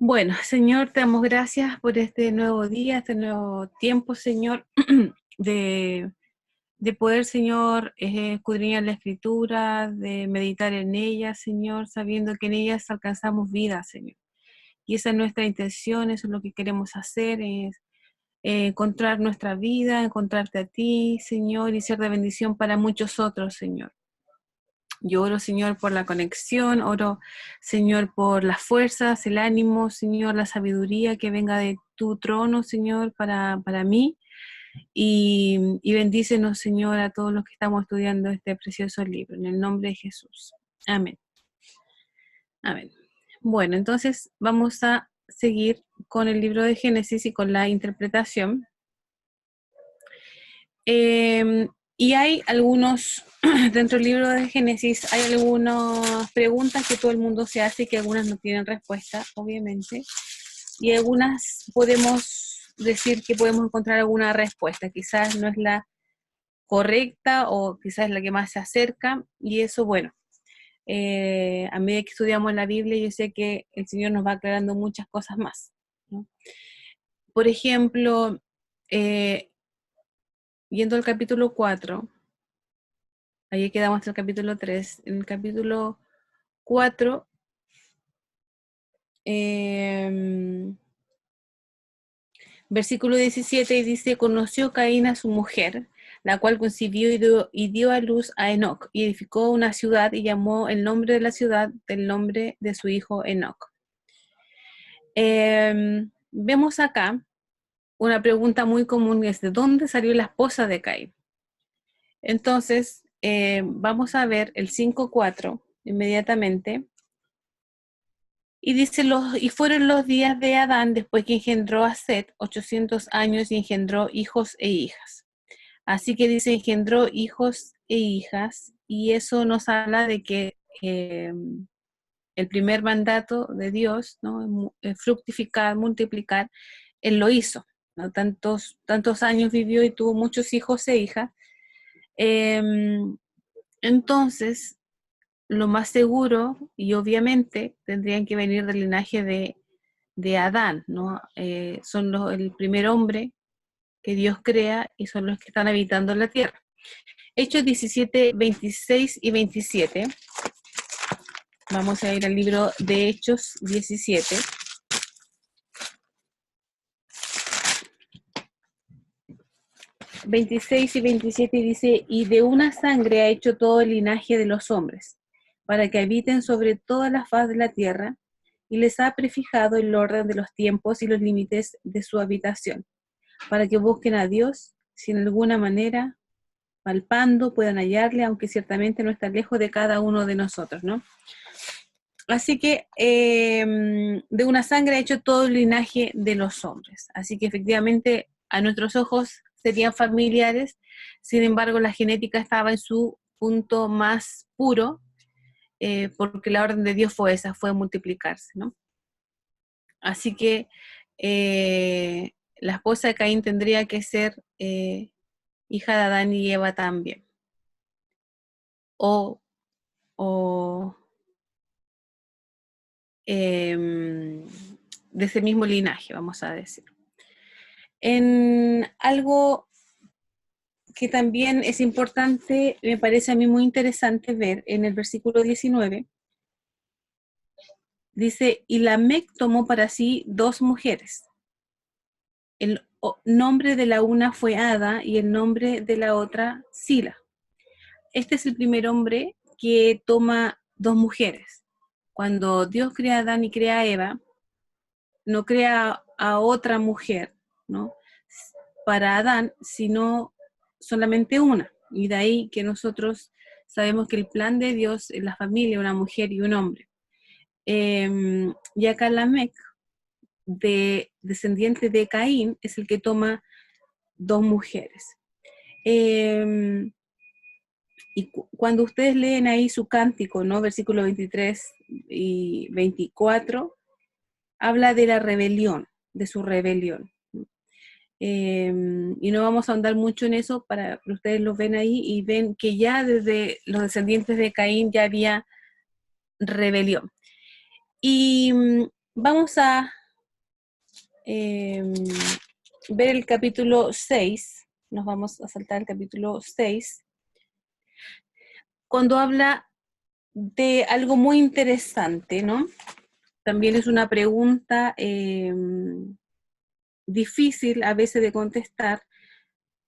Bueno, Señor, te damos gracias por este nuevo día, este nuevo tiempo, Señor, de, de poder, Señor, escudriñar la Escritura, de meditar en ella, Señor, sabiendo que en ellas alcanzamos vida, Señor. Y esa es nuestra intención, eso es lo que queremos hacer, es encontrar nuestra vida, encontrarte a ti, Señor, y ser de bendición para muchos otros, Señor. Yo oro, Señor, por la conexión, oro, Señor, por las fuerzas, el ánimo, Señor, la sabiduría que venga de tu trono, Señor, para mí. Y bendícenos, Señor, a todos los que estamos estudiando este precioso libro, en el nombre de Jesús. Amén. Amén. Bueno, entonces vamos a seguir con el libro de Génesis y con la interpretación. Y hay algunos, dentro del libro de Génesis, hay algunas preguntas que todo el mundo se hace y que algunas no tienen respuesta, obviamente. Y algunas podemos decir que podemos encontrar alguna respuesta. Quizás no es la correcta o quizás es la que más se acerca. Y eso, bueno, a medida que estudiamos la Biblia, yo sé que el Señor nos va aclarando muchas cosas más, ¿no? Por ejemplo, yendo al capítulo 4. Ahí quedamos hasta el capítulo 3. En el capítulo 4, versículo 17, dice: conoció Caín a su mujer, la cual concibió y dio a luz a Enoc, y edificó una ciudad y llamó el nombre de la ciudad del nombre de su hijo Enoc. Vemos acá una pregunta muy común, es: ¿de dónde salió la esposa de Caín? Entonces, vamos a ver el 5:4 inmediatamente. Y dice, y fueron los días de Adán después que engendró a Set, 800 años, y engendró hijos e hijas. Así que dice, engendró hijos e hijas, y eso nos habla de que el primer mandato de Dios, ¿no? Fructificar, multiplicar, Él lo hizo, ¿no? Tantos años vivió y tuvo muchos hijos e hijas. Entonces, lo más seguro, y obviamente tendrían que venir del linaje de Adán, ¿no? Son el primer hombre que Dios crea y son los que están habitando la tierra. Hechos 17, 26 y 27. Vamos a ir al libro de Hechos 17. ...26 y 27 dice: y de una sangre ha hecho todo el linaje de los hombres, para que habiten sobre toda la faz de la tierra, y les ha prefijado el orden de los tiempos y los límites de su habitación, para que busquen a Dios, si en alguna manera, palpando, puedan hallarle, aunque ciertamente no está lejos de cada uno de nosotros, ¿no? Así que de una sangre ha hecho todo el linaje de los hombres. Así que efectivamente a nuestros ojos serían familiares, sin embargo la genética estaba en su punto más puro, porque la orden de Dios fue esa, fue multiplicarse, ¿no? Así que la esposa de Caín tendría que ser hija de Adán y Eva también. O, o de ese mismo linaje, vamos a decir. En algo que también es importante, me parece a mí muy interesante ver en el versículo 19, dice: y Lamec tomó para sí 2 mujeres. El nombre de la una fue Ada y el nombre de la otra Sila. Este es el primer hombre que toma 2 mujeres. Cuando Dios crea a Adán y crea a Eva, no crea a otra mujer, ¿no? Para Adán, sino solamente una. Y de ahí que nosotros sabemos que el plan de Dios es la familia, una mujer y un hombre. Y acá Lamec, descendiente de Caín, es el que toma 2 mujeres. Y cuando ustedes leen ahí su cántico, ¿no? Versículo 23 y 24, habla de la rebelión, de su rebelión. Y no vamos a ahondar mucho en eso, para que ustedes lo ven ahí y ven que ya desde los descendientes de Caín ya había rebelión. Y Vamos a ver el capítulo 6. Nos vamos a saltar el capítulo 6, cuando habla de algo muy interesante, ¿no? También es una pregunta difícil a veces de contestar,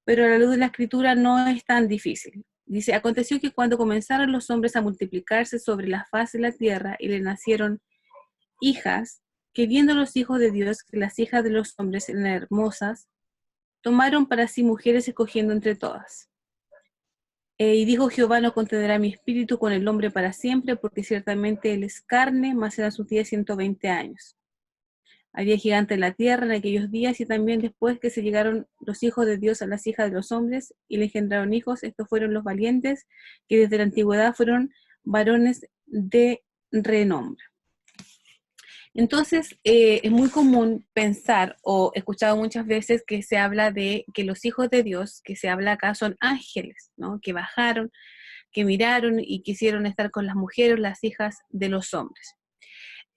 pero a la luz de la escritura no es tan difícil. Dice, aconteció que cuando comenzaron los hombres a multiplicarse sobre la faz de la tierra y le nacieron hijas, que viendo los hijos de Dios que las hijas de los hombres eran hermosas, tomaron para sí mujeres escogiendo entre todas. Y dijo Jehová, no contendrá mi espíritu con el hombre para siempre, porque ciertamente él es carne, mas serán sus días 120 años. Había gigante en la tierra en aquellos días, y también después que se llegaron los hijos de Dios a las hijas de los hombres, y le engendraron hijos, estos fueron los valientes, que desde la antigüedad fueron varones de renombre. Entonces, es muy común pensar, o he escuchado muchas veces que se habla de que los hijos de Dios, que se habla acá, son ángeles, ¿no? Que bajaron, que miraron y quisieron estar con las mujeres, las hijas de los hombres.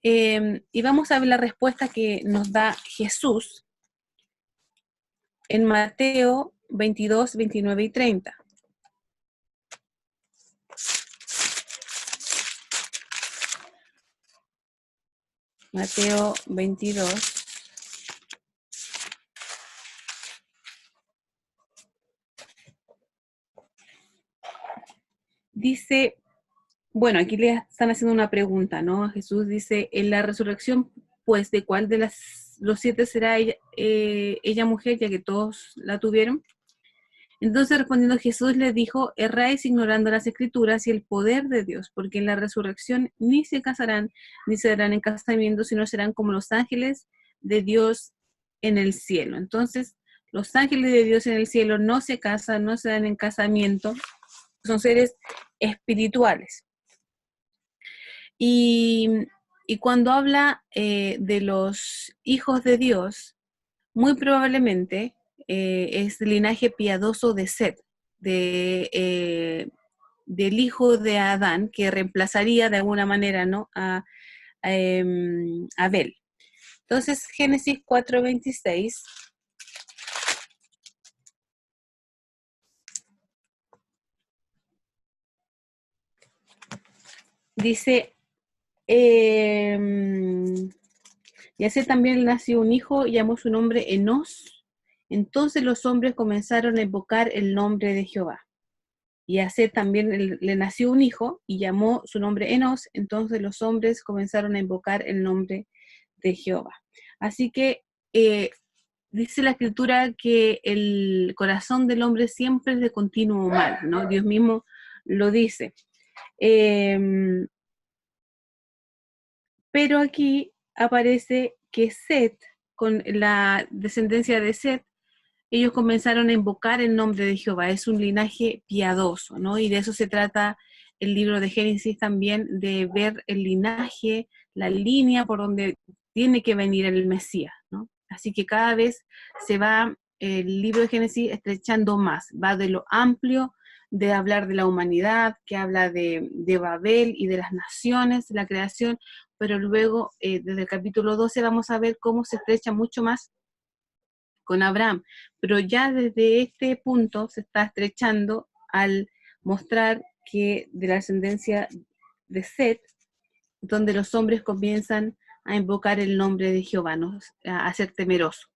Y vamos a ver la respuesta que nos da Jesús en Mateo 22, 29 y 30. Mateo 22. Dice, bueno, aquí le están haciendo una pregunta, ¿no? Jesús dice, en la resurrección, pues, ¿de cuál de los 7 será ella mujer, ya que todos la tuvieron? Entonces respondiendo Jesús les dijo, erráis ignorando las escrituras y el poder de Dios, porque en la resurrección ni se casarán, ni se darán en casamiento, sino serán como los ángeles de Dios en el cielo. Entonces, los ángeles de Dios en el cielo no se casan, no se dan en casamiento, son seres espirituales. Y cuando habla de los hijos de Dios, muy probablemente es el linaje piadoso de Set, del hijo de Adán, que reemplazaría de alguna manera, ¿no? a Abel. Entonces, Génesis 4:26 dice, y a Set también le nació un hijo, y llamó su nombre Enos. Entonces los hombres comenzaron a invocar el nombre de Jehová. Y a Set también le nació un hijo y llamó su nombre Enos. Entonces los hombres comenzaron a invocar el nombre de Jehová. Así que dice la escritura que el corazón del hombre siempre es de continuo mal, ¿no? Dios mismo lo dice. Pero aquí aparece que Set, con la descendencia de Set, ellos comenzaron a invocar el nombre de Jehová. Es un linaje piadoso, ¿no? Y de eso se trata el libro de Génesis también, de ver el linaje, la línea por donde tiene que venir el Mesías, ¿no? Así que cada vez se va el libro de Génesis estrechando más, va de lo amplio de hablar de la humanidad, que habla de Babel y de las naciones, de la creación, pero luego desde el capítulo 12 vamos a ver cómo se estrecha mucho más con Abraham, pero ya desde este punto se está estrechando al mostrar que de la ascendencia de Set, donde los hombres comienzan a invocar el nombre de Jehová, ¿no? A ser temeroso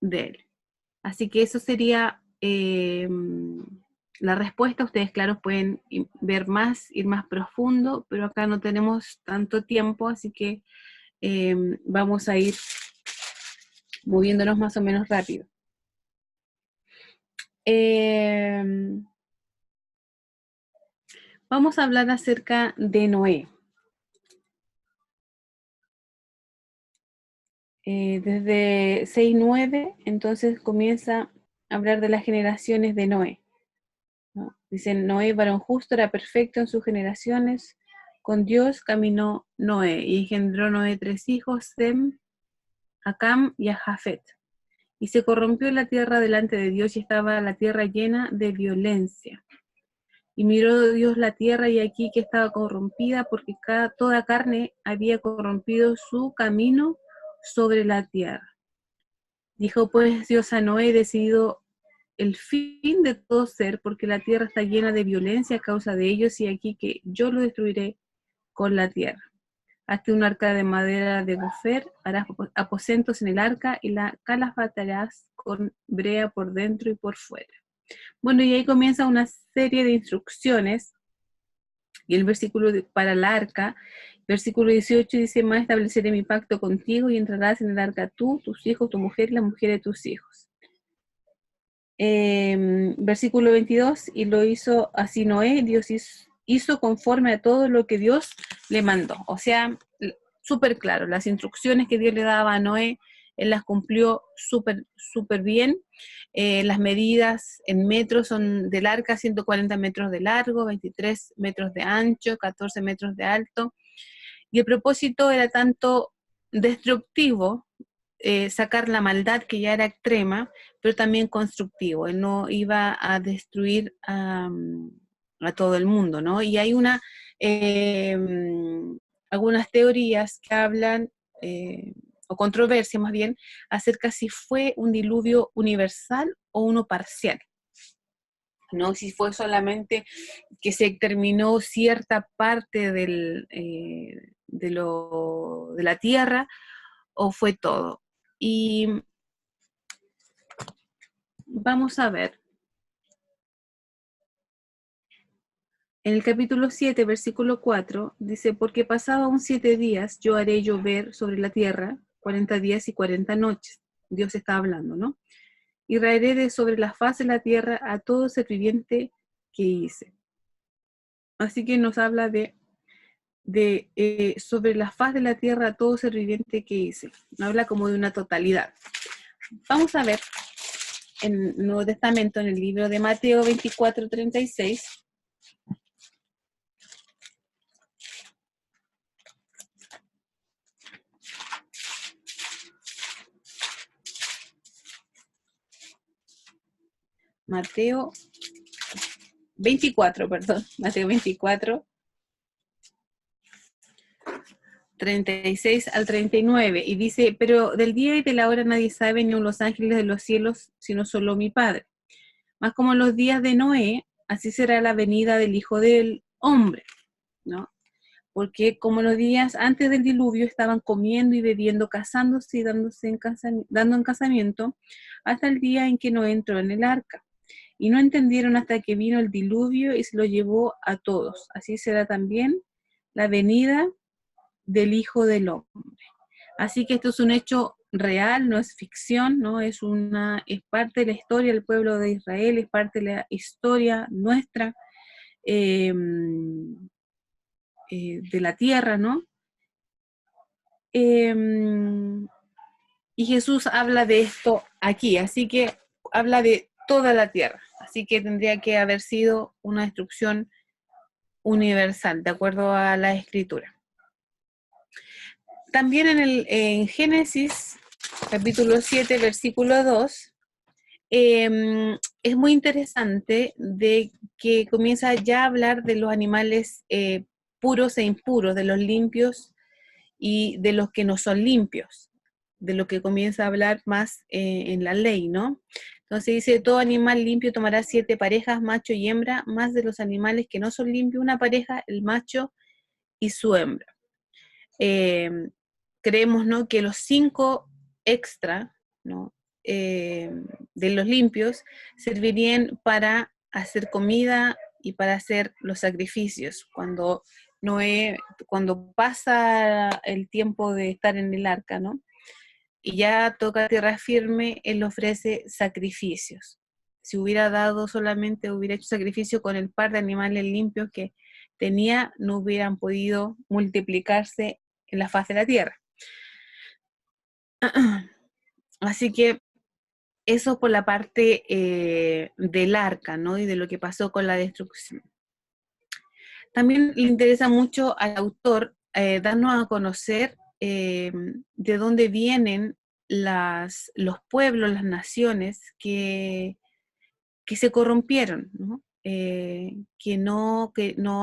de él. Así que eso sería la respuesta. Ustedes, claro, pueden ver más, ir más profundo, pero acá no tenemos tanto tiempo, así que vamos a ir moviéndonos más o menos rápido. Vamos a hablar acerca de Noé. Desde 6:9, entonces comienza a hablar de las generaciones de Noé, ¿no? Dice, Noé, varón justo, era perfecto en sus generaciones. Con Dios caminó Noé y engendró Noé 3 hijos, Sem, a Cam y a Jafet. Y se corrompió la tierra delante de Dios y estaba la tierra llena de violencia. Y miró Dios la tierra y aquí que estaba corrompida, porque toda carne había corrompido su camino sobre la tierra. Dijo pues Dios a Noé, decidido el fin de todo ser, porque la tierra está llena de violencia a causa de ellos, y aquí que yo lo destruiré con la tierra. Hazte un arca de madera de gofer, harás aposentos en el arca y la calafatarás con brea por dentro y por fuera. Bueno, y ahí comienza una serie de instrucciones, y el versículo para el arca, versículo 18 dice, más estableceré mi pacto contigo y entrarás en el arca tú, tus hijos, tu mujer y la mujer de tus hijos. Versículo 22, y lo hizo así Noé, Dios hizo conforme a todo lo que Dios le mandó. O sea, súper claro, las instrucciones que Dios le daba a Noé, él las cumplió súper bien. Las medidas en metros son del arca, 140 metros de largo, 23 metros de ancho, 14 metros de alto. Y el propósito era tanto destructivo, sacar la maldad que ya era extrema, pero también constructivo. Él no iba a destruir a todo el mundo, ¿no? Y hay eh, algunas teorías que hablan, o controversia más bien, acerca si fue un diluvio universal o uno parcial. ¿No? Si fue solamente que se terminó cierta parte de la tierra, o fue todo. Y vamos a ver. En el capítulo 7, versículo 4, dice, porque pasado aún 7 días, yo haré llover sobre la tierra 40 días y 40 noches. Dios está hablando, ¿no? Y raeré de sobre la faz de la tierra a todo ser viviente que hice. Así que nos habla sobre la faz de la tierra a todo ser viviente que hice. Habla como de una totalidad. Vamos a ver en el Nuevo Testamento, en el libro de Mateo 24:36. Mateo 24, perdón, Mateo 24, 36 al 39, y dice, pero del día y de la hora nadie sabe, ni aun los ángeles de los cielos, sino solo mi Padre. Más como en los días de Noé, así será la venida del Hijo del Hombre, ¿no? Porque como los días antes del diluvio estaban comiendo y bebiendo, casándose y dando en casamiento, hasta el día en que Noé entró en el arca. Y no entendieron hasta que vino el diluvio y se lo llevó a todos. Así será también la venida del Hijo del Hombre. Así que esto es un hecho real, no es ficción, ¿no? Es parte de la historia del pueblo de Israel, es parte de la historia nuestra, de la tierra, ¿no? Y Jesús habla de esto aquí, así que habla de toda la tierra, así que tendría que haber sido una destrucción universal, de acuerdo a la escritura. También en Génesis, capítulo 7, versículo 2, es muy interesante de que comienza ya a hablar de los animales puros e impuros, de los limpios y de los que no son limpios, de lo que comienza a hablar más en la ley, ¿no? Entonces dice, todo animal limpio tomará 7 parejas, macho y hembra, más de los animales que no son limpios, una pareja, el macho y su hembra. Creemos, ¿no?, que los 5 extra, ¿no?, de los limpios servirían para hacer comida y para hacer los sacrificios. Cuando pasa el tiempo de estar en el arca, ¿no?, y ya toca tierra firme, él ofrece sacrificios. Si hubiera hubiera hecho sacrificio con el par de animales limpios que tenía, no hubieran podido multiplicarse en la faz de la tierra. Así que eso por la parte del arca, ¿no? Y de lo que pasó con la destrucción. También le interesa mucho al autor darnos a conocer de dónde vienen los pueblos, las naciones que se corrompieron, ¿no? que no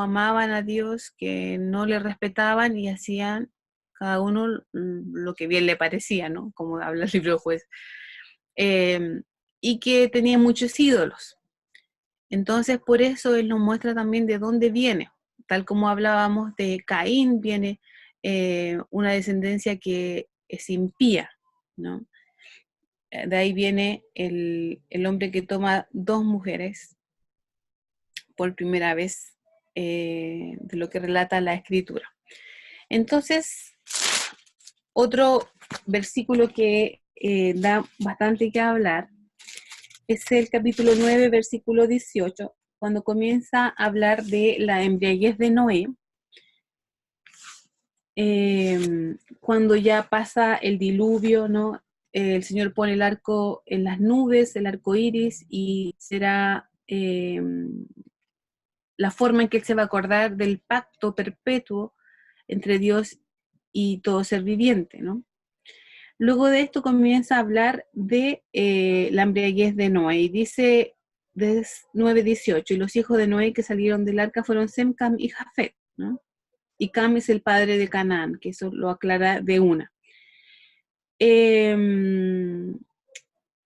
amaban a Dios, que no le respetaban y hacían cada uno lo que bien le parecía, ¿no? Como habla el libro de Juez. Y que tenía muchos ídolos. Entonces, por eso él nos muestra también de dónde viene. Tal como hablábamos de Caín, viene una descendencia que es impía, ¿no? De ahí viene el hombre que toma dos mujeres por primera vez, de lo que relata la escritura. Entonces, otro versículo que da bastante que hablar es el capítulo 9, versículo 18, cuando comienza a hablar de la embriaguez de Noé, cuando ya pasa el diluvio, ¿no? El Señor pone el arco en las nubes, el arco iris, y será la forma en que Él se va a acordar del pacto perpetuo entre Dios y todo ser viviente, ¿no? Luego de esto comienza a hablar de la embriaguez de Noé, y dice 9:18, y los hijos de Noé que salieron del arca fueron Sem, Cam y Jafet, ¿no? Y Cam es el padre de Canaán, que eso lo aclara de una.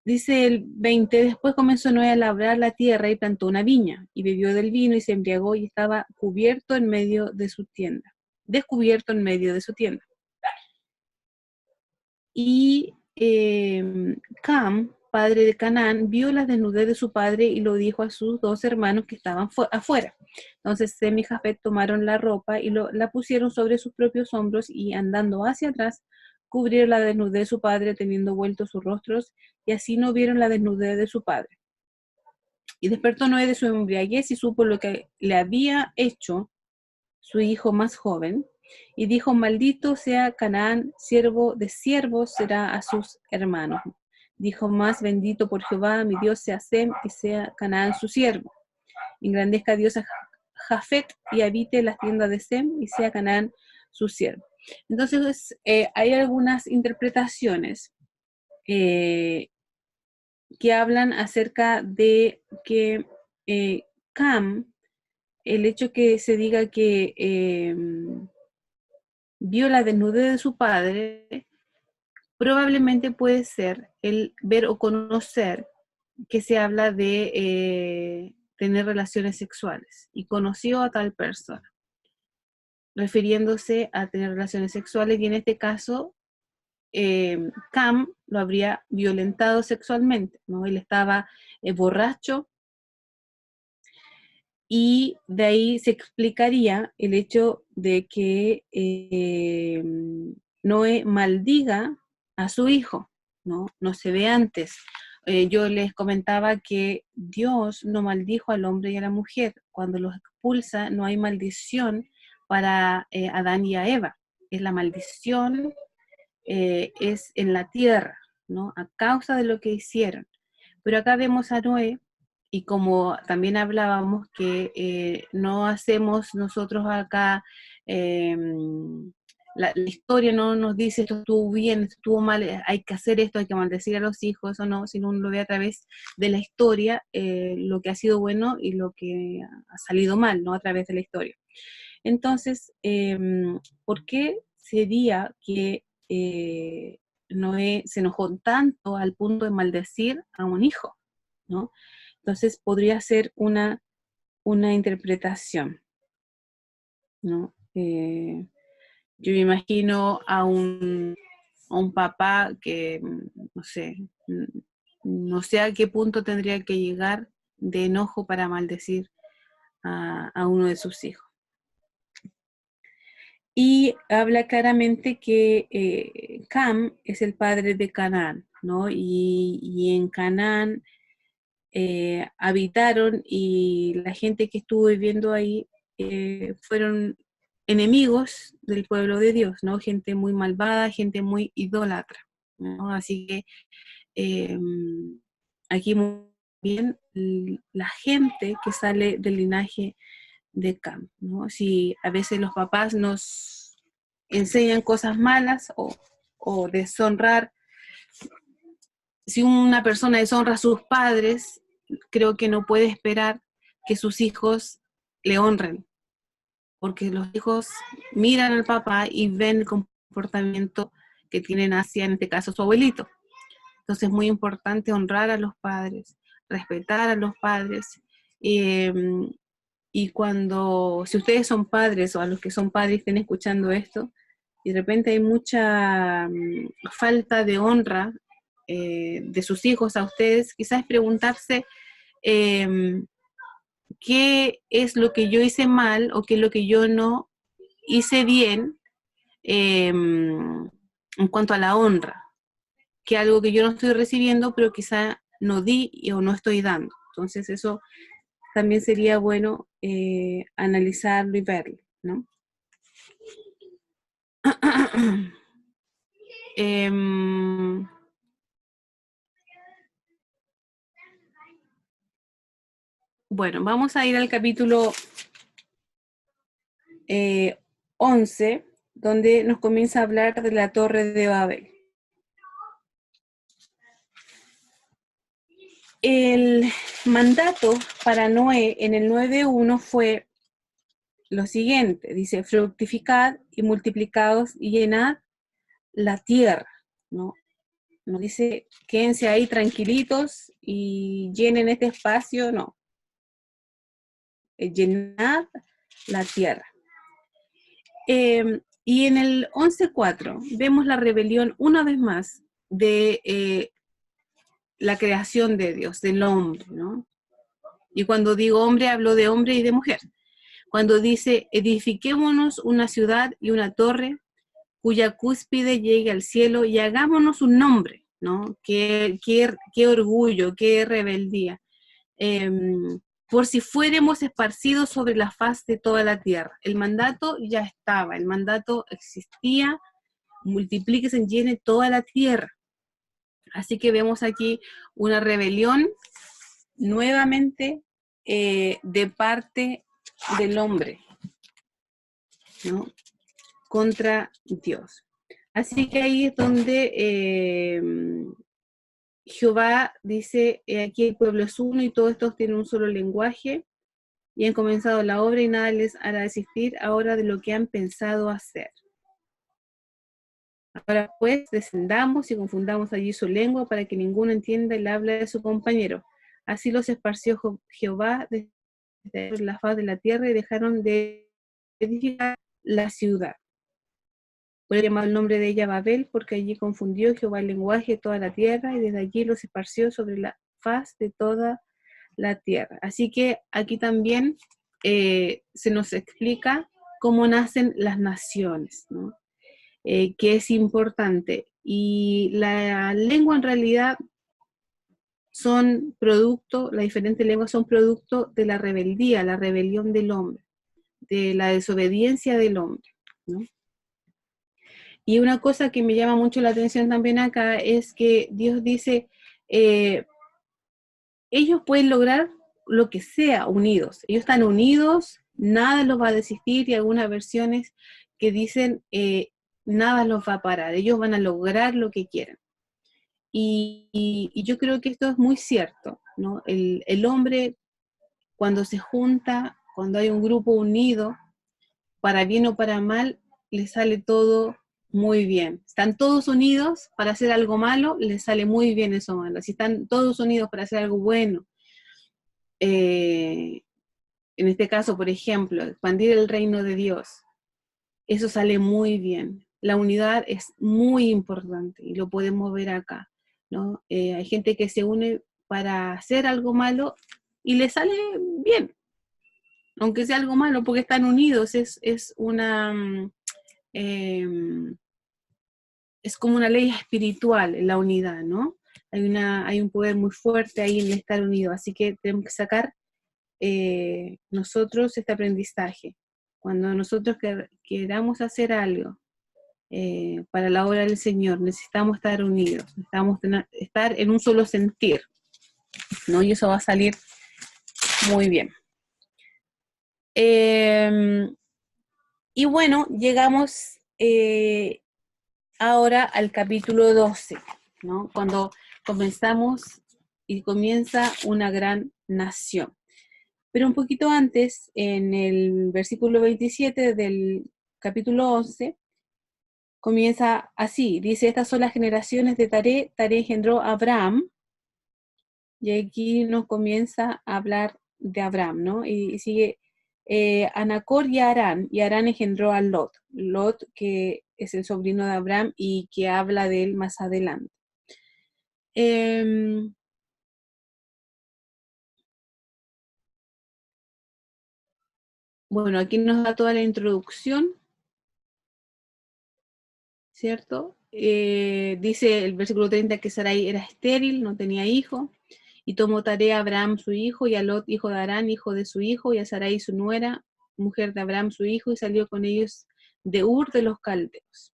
Dice el 20, después comenzó Noé a labrar la tierra y plantó una viña, y bebió del vino y se embriagó y estaba cubierto en medio de su tienda, descubierto en medio de su tienda. Y Cam, padre de Canaán, vio la desnudez de su padre y lo dijo a sus dos hermanos que estaban afuera. Entonces Sem y Jafet tomaron la ropa y la pusieron sobre sus propios hombros y andando hacia atrás, cubrieron la desnudez de su padre teniendo vueltos sus rostros, y así no vieron la desnudez de su padre. Y despertó Noé de su embriaguez y supo lo que le había hecho su hijo más joven, y dijo: maldito sea Canaán, siervo de siervos será a sus hermanos. Dijo más: bendito por Jehová, mi Dios sea Sem, y sea Canaán su siervo. Engrandezca a Dios a Jafet, y habite las tiendas de Sem, y sea Canaán su siervo. Entonces, hay algunas interpretaciones que hablan acerca de que Cam, el hecho que se diga que vio la desnudez de su padre, probablemente puede ser el ver o conocer que se habla de tener relaciones sexuales, y conoció a tal persona, refiriéndose a tener relaciones sexuales, y en este caso Cam lo habría violentado sexualmente, ¿no? Él estaba borracho, y de ahí se explicaría el hecho de que Noé maldiga a su hijo, ¿no? No se ve antes. Yo les comentaba que Dios no maldijo al hombre y a la mujer. Cuando los expulsa, no hay maldición para Adán y a Eva. Es la maldición, es en la tierra, ¿no? A causa de lo que hicieron. Pero acá vemos a Noé, y como también hablábamos que no hacemos nosotros acá, la historia no nos dice esto estuvo bien, esto estuvo mal, hay que hacer esto, hay que maldecir a los hijos, o no, sino uno lo ve a través de la historia, lo que ha sido bueno y lo que ha salido mal, ¿no? A través de la historia. Entonces, ¿por qué sería que Noé se enojó tanto al punto de maldecir a un hijo, ¿no? Entonces podría ser una interpretación, ¿no? Yo me imagino a un papá que, no sé, no sé a qué punto tendría que llegar de enojo para maldecir a uno de sus hijos. Y habla claramente que Cam es el padre de Canaán, ¿no? Y en Canaán habitaron, y la gente que estuvo viviendo ahí fueron enemigos del pueblo de Dios, ¿no? Gente muy malvada, gente muy idólatra, ¿no? Así que eh, aquí muy bien la gente que sale del linaje de Cam, ¿no? Si a veces los papás nos enseñan cosas malas o deshonrar, si una persona deshonra a sus padres, creo que no puede esperar que sus hijos le honren, porque los hijos miran al papá y ven el comportamiento que tienen hacia, en este caso, su abuelito. Entonces es muy importante honrar a los padres, respetar a los padres. eh, y cuando, si ustedes son padres o a los que son padres estén escuchando esto, y de repente hay mucha falta de honra de sus hijos a ustedes, quizás preguntarse qué es lo que yo hice mal o qué es lo que yo no hice bien en cuanto a la honra, que algo que yo no estoy recibiendo, pero quizá no di o no estoy dando. Entonces eso también sería bueno analizarlo y verlo, ¿no? Bueno, vamos a ir al capítulo 11, donde nos comienza a hablar de la Torre de Babel. El mandato para Noé en el 9:1 fue lo siguiente, dice, fructificad y multiplicaos y llenad la tierra, ¿no? Nos dice, quédense ahí tranquilitos y llenen este espacio, no. Llenad la tierra. Y en el 11:4 vemos la rebelión una vez más de la creación de Dios, del hombre, ¿no? Y cuando digo hombre, hablo de hombre y de mujer. Cuando dice, edifiquémonos una ciudad y una torre cuya cúspide llegue al cielo y hagámonos un nombre, ¿no? Qué orgullo, qué rebeldía. Por si fuéramos esparcidos sobre la faz de toda la tierra. El mandato ya estaba, el mandato existía, multiplíquese, llene toda la tierra. Así que vemos aquí una rebelión nuevamente de parte del hombre, ¿no? Contra Dios. Así que ahí es donde Jehová dice, aquí el pueblo es uno y todos estos tienen un solo lenguaje y han comenzado la obra y nada les hará desistir ahora de lo que han pensado hacer. Ahora pues descendamos y confundamos allí su lengua para que ninguno entienda el habla de su compañero. Así los esparció Jehová desde la faz de la tierra y dejaron de edificar la ciudad. Fue llamado el nombre de ella Babel, porque allí confundió Jehová el lenguaje de toda la tierra, y desde allí los esparció sobre la faz de toda la tierra. Así que aquí también se nos explica cómo nacen las naciones, ¿no? Que es importante. Y la lengua en realidad son producto, las diferentes lenguas son producto de la rebeldía, la rebelión del hombre, de la desobediencia del hombre, ¿no? Y una cosa que me llama mucho la atención también acá es que Dios dice, ellos pueden lograr lo que sea unidos. Ellos están unidos, nada los va a desistir y algunas versiones que dicen, nada los va a parar. Ellos van a lograr lo que quieran. Y yo creo que esto es muy cierto, ¿no? El hombre cuando se junta, cuando hay un grupo unido, para bien o para mal, le sale todo muy bien. Están todos unidos para hacer algo malo, les sale muy bien eso malo. Si están todos unidos para hacer algo bueno, en este caso, por ejemplo, expandir el reino de Dios, eso sale muy bien. La unidad es muy importante y lo podemos ver acá, ¿no? Hay gente que se une para hacer algo malo y le sale bien, aunque sea algo malo, porque están unidos, es una... es como una ley espiritual en la unidad, ¿no? Hay un poder muy fuerte ahí en el estar unido, así que tenemos que sacar nosotros este aprendizaje. Cuando nosotros queramos hacer algo para la obra del Señor, necesitamos estar unidos, necesitamos estar en un solo sentir, ¿no? Y eso va a salir muy bien. Y bueno, llegamos ahora al capítulo 12, ¿no? Cuando comenzamos y comienza una gran nación. Pero un poquito antes, en el versículo 27 del capítulo 11, comienza así, dice, estas son las generaciones de Taré, Taré engendró a Abraham, y aquí nos comienza a hablar de Abraham, ¿no? Y sigue a Nacor y Arán engendró a Lot, Lot que es el sobrino de Abraham y que habla de él más adelante. Bueno, aquí nos da toda la introducción, ¿cierto? Dice el versículo 30 que Sarai era estéril, no tenía hijo, y tomó tarea a Abraham su hijo, y a Lot, hijo de Arán, hijo de su hijo, y a Sarai su nuera, mujer de Abraham su hijo, y salió con ellos de Ur de los Caldeos.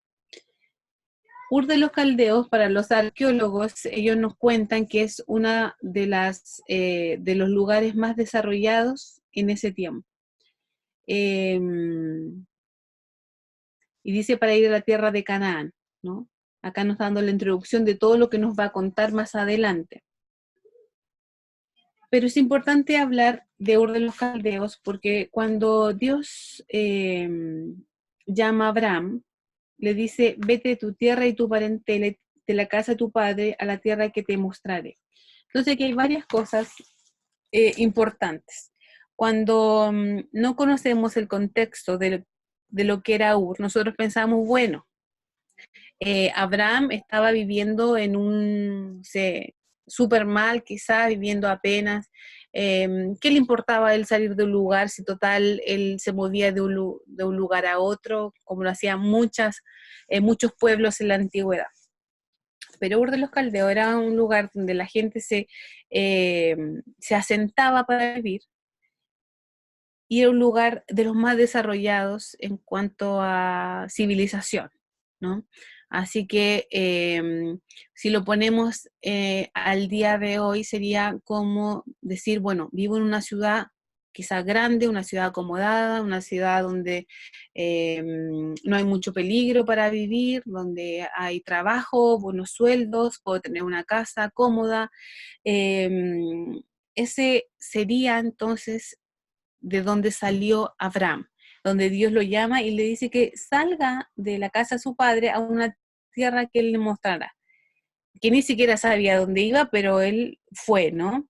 Ur de los Caldeos, para los arqueólogos, ellos nos cuentan que es una de de los lugares más desarrollados en ese tiempo. Y dice para ir a la tierra de Canaán, ¿no? Acá nos está dando la introducción de todo lo que nos va a contar más adelante. Pero es importante hablar de Ur de los Caldeos porque cuando Dios llama a Abraham, le dice, vete de tu tierra y tu parentela, de la casa de tu padre, a la tierra que te mostraré. Entonces aquí hay varias cosas importantes. Cuando no conocemos el contexto de lo que era Ur, nosotros pensamos, bueno, Abraham estaba viviendo en súper mal, quizá viviendo apenas. ¿Qué le importaba a él salir de un lugar si total él se movía de un lugar a otro, como lo hacían muchos pueblos en la antigüedad? Pero Ur de los Caldeos era un lugar donde la gente se asentaba para vivir y era un lugar de los más desarrollados en cuanto a civilización, ¿no? Así que si lo ponemos al día de hoy sería como decir, bueno, vivo en una ciudad quizás grande, una ciudad acomodada, una ciudad donde no hay mucho peligro para vivir, donde hay trabajo, buenos sueldos, puedo tener una casa cómoda. Ese sería entonces de donde salió Abraham, donde Dios lo llama y le dice que salga de la casa de su padre a una tierra que él le mostrará, que ni siquiera sabía dónde iba, pero él fue, ¿no?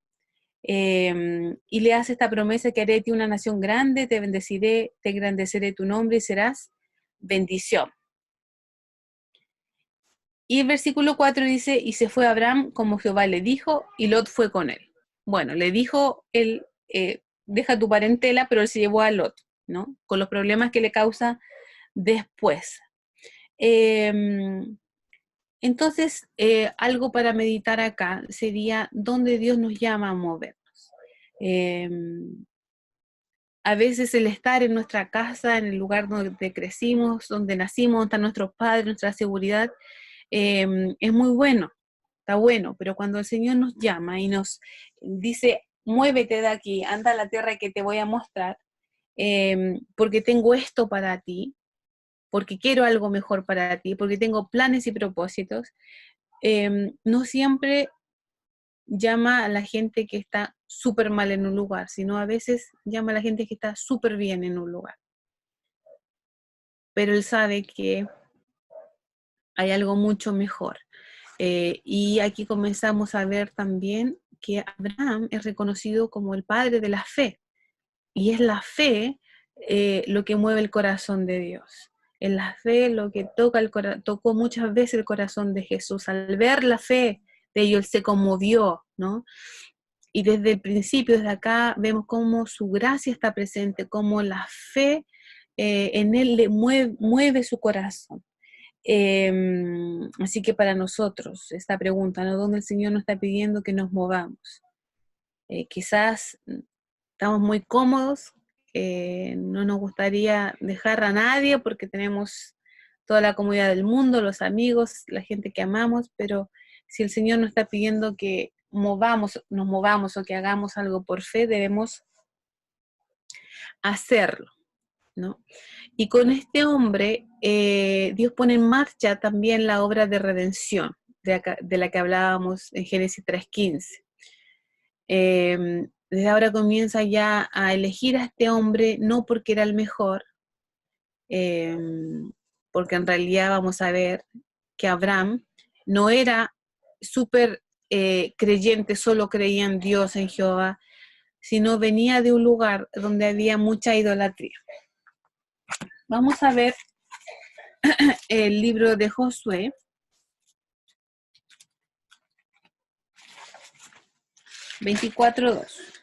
Y le hace esta promesa que haré de ti una nación grande, te bendeciré, te engrandeceré tu nombre y serás bendición. Y el versículo 4 dice, y se fue Abraham como Jehová le dijo, y Lot fue con él. Bueno, le dijo él, deja tu parentela, pero él se llevó a Lot, ¿no? Con los problemas que le causa después. Entonces, algo para meditar acá sería dónde Dios nos llama a movernos. A veces el estar en nuestra casa, en el lugar donde crecimos, donde nacimos, donde están nuestros padres, nuestra seguridad, es muy bueno, está bueno, pero cuando el Señor nos llama y nos dice, muévete de aquí, anda a la tierra que te voy a mostrar, porque tengo esto para ti, porque quiero algo mejor para ti, porque tengo planes y propósitos, no siempre llama a la gente que está súper mal en un lugar, sino a veces llama a la gente que está súper bien en un lugar. Pero Él sabe que hay algo mucho mejor. Y aquí comenzamos a ver también que Abraham es reconocido como el padre de la fe. Y es la fe lo que mueve el corazón de Dios. Es la fe lo que tocó muchas veces el corazón de Jesús. Al ver la fe de ellos, él se conmovió, ¿no? Y desde el principio, desde acá, vemos cómo su gracia está presente, cómo la fe en él le mueve su corazón. Así que para nosotros, esta pregunta, ¿no? ¿Dónde el Señor nos está pidiendo que nos movamos? Quizás estamos muy cómodos, no nos gustaría dejar a nadie porque tenemos toda la comodidad del mundo, los amigos, la gente que amamos, pero si el Señor nos está pidiendo que nos movamos o que hagamos algo por fe, debemos hacerlo, ¿no? Y con este hombre, Dios pone en marcha también la obra de redención, de la que hablábamos en Génesis 3:15. desde ahora comienza ya a elegir a este hombre, no porque era el mejor, eh, porque en realidad vamos a ver que Abraham no era súper creyente, solo creía en Dios, en Jehová, sino venía de un lugar donde había mucha idolatría. Vamos a ver el libro de Josué, 24:2.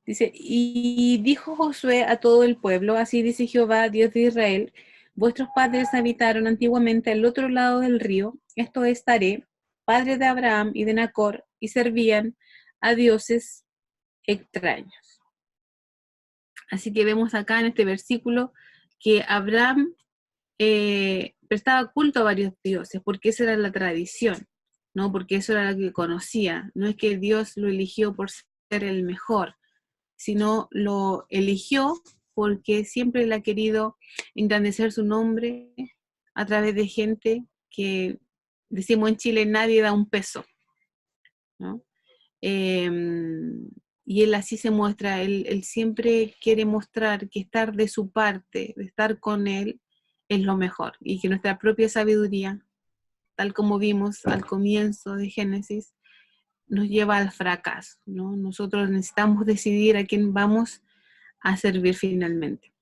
Dice, y dijo Josué a todo el pueblo, así dice Jehová, Dios de Israel, vuestros padres habitaron antiguamente al otro lado del río, esto es Taré, padre de Abraham y de Nacor, y servían a dioses extraños. Así que vemos acá en este versículo que Abraham prestaba culto a varios dioses, porque esa era la tradición, ¿no? Porque eso era lo que conocía. No es que Dios lo eligió por ser el mejor, sino lo eligió porque siempre él ha querido engrandecer su nombre a través de gente que, decimos en Chile, nadie da un peso, ¿no? Eh, y él así se muestra, él siempre quiere mostrar que estar de su parte, de estar con él, es lo mejor, y que nuestra propia sabiduría, tal como vimos al comienzo de Génesis, nos lleva al fracaso, ¿no? Nosotros necesitamos decidir a quién vamos a servir finalmente.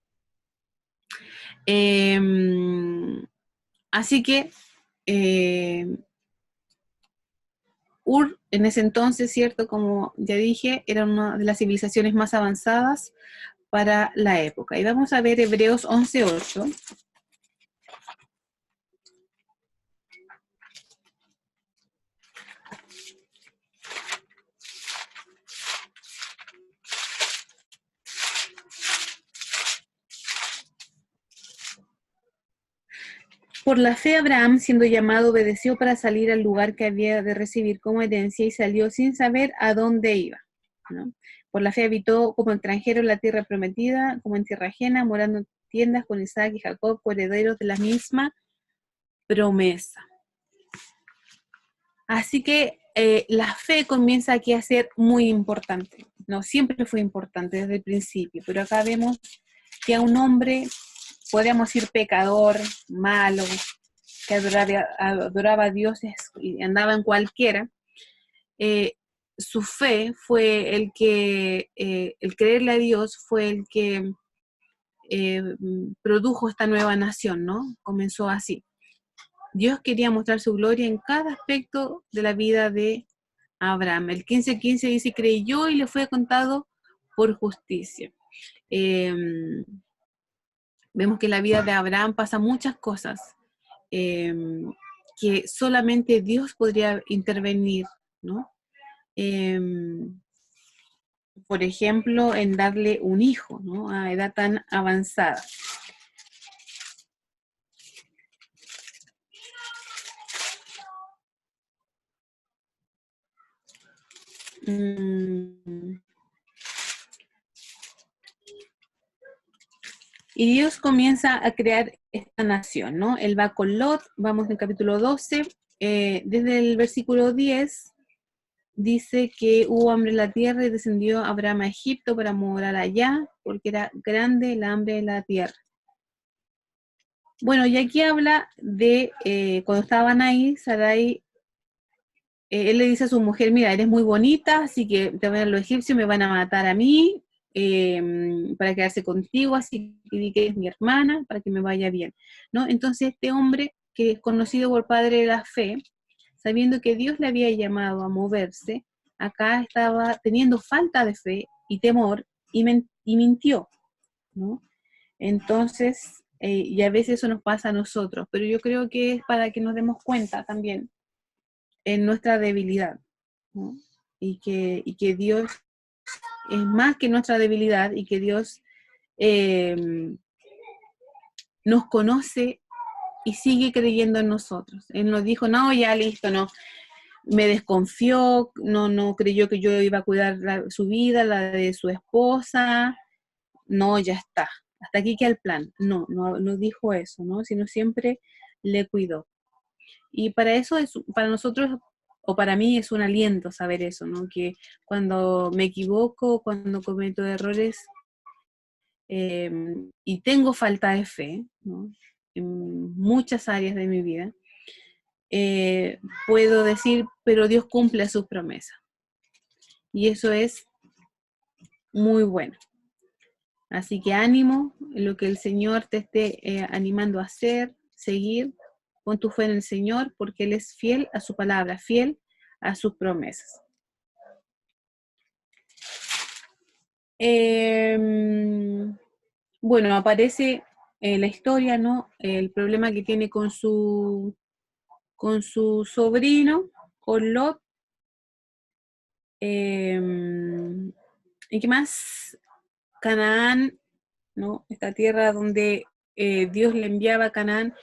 Así que Ur en ese entonces, ¿cierto? Como ya dije, era una de las civilizaciones más avanzadas para la época. Y vamos a ver Hebreos 11:8. Por la fe Abraham, siendo llamado, obedeció para salir al lugar que había de recibir como herencia y salió sin saber a dónde iba, ¿no? Por la fe habitó como extranjero en la tierra prometida, como en tierra ajena, morando en tiendas con Isaac y Jacob, coherederos de la misma promesa. Así que la fe comienza aquí a ser muy importante, ¿no? Siempre fue importante desde el principio, pero acá vemos que a un hombre, podríamos decir pecador, malo, que adoraba a dioses y andaba en cualquiera, eh, su fe fue el creerle a Dios fue el que produjo esta nueva nación, ¿no? Comenzó así. Dios quería mostrar su gloria en cada aspecto de la vida de Abraham. El 15:15 dice, creyó y le fue contado por justicia. Eh, Vemos que en la vida de Abraham pasa muchas cosas eh, que solamente Dios podría intervenir, ¿no? Eh, por ejemplo, en darle un hijo, ¿no? A edad tan avanzada. Y Dios comienza a crear esta nación, ¿no? Él va con Lot, vamos en capítulo 12, desde el versículo 10, dice que hubo hambre en la tierra y descendió Abraham a Egipto para morar allá, porque era grande el hambre en la tierra. Bueno, y aquí habla de cuando estaban ahí, Sarai, él le dice a su mujer, mira, eres muy bonita, así que te van a los egipcios, me van a matar a mí, para quedarse contigo, así que di que es mi hermana, para que me vaya bien, ¿no? Entonces este hombre, que es conocido por padre de la fe, sabiendo que Dios le había llamado a moverse, acá estaba teniendo falta de fe y temor y mintió, ¿no? Entonces, y a veces eso nos pasa a nosotros, pero yo creo que es para que nos demos cuenta también en nuestra debilidad, ¿no? Y que Dios es más que nuestra debilidad y que Dios eh, nos conoce y sigue creyendo en nosotros. Él nos dijo, no, ya listo, no, me desconfió, no creyó que yo iba a cuidar su vida, la de su esposa, no, ya está. hasta aquí queda el plan. No, no dijo eso, ¿no? Sino siempre le cuidó. Y para eso, para nosotros, o para mí es un aliento saber eso, ¿no? Que cuando me equivoco, cuando cometo errores eh, y tengo falta de fe, ¿no? En muchas áreas de mi vida, puedo decir, pero Dios cumple sus promesas. Y eso es muy bueno. Así que ánimo, lo que el Señor te esté animando a hacer, seguir, pon tu fe en el Señor, porque Él es fiel a su palabra, fiel a sus promesas. Bueno, aparece la historia, ¿no? El problema que tiene con su sobrino, con Lot. ¿Y qué más? Canaán, ¿no? Esta tierra donde Dios le enviaba a Canaán.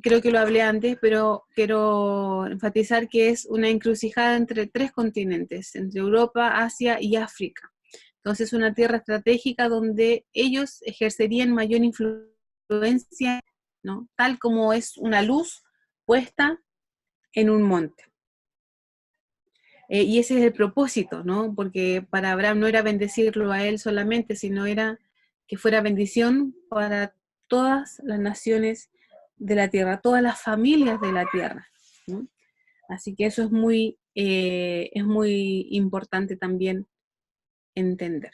Creo que lo hablé antes, pero quiero enfatizar que es una encrucijada entre 3 continentes, entre Europa, Asia y África. Entonces es una tierra estratégica donde ellos ejercerían mayor influencia, ¿no? Tal como es una luz puesta en un monte. Y ese es el propósito, ¿no? Porque para Abraham no era bendecirlo a él solamente, sino era que fuera bendición para todas las naciones de la tierra, todas las familias de la tierra, ¿no? Así que eso es muy importante también entender.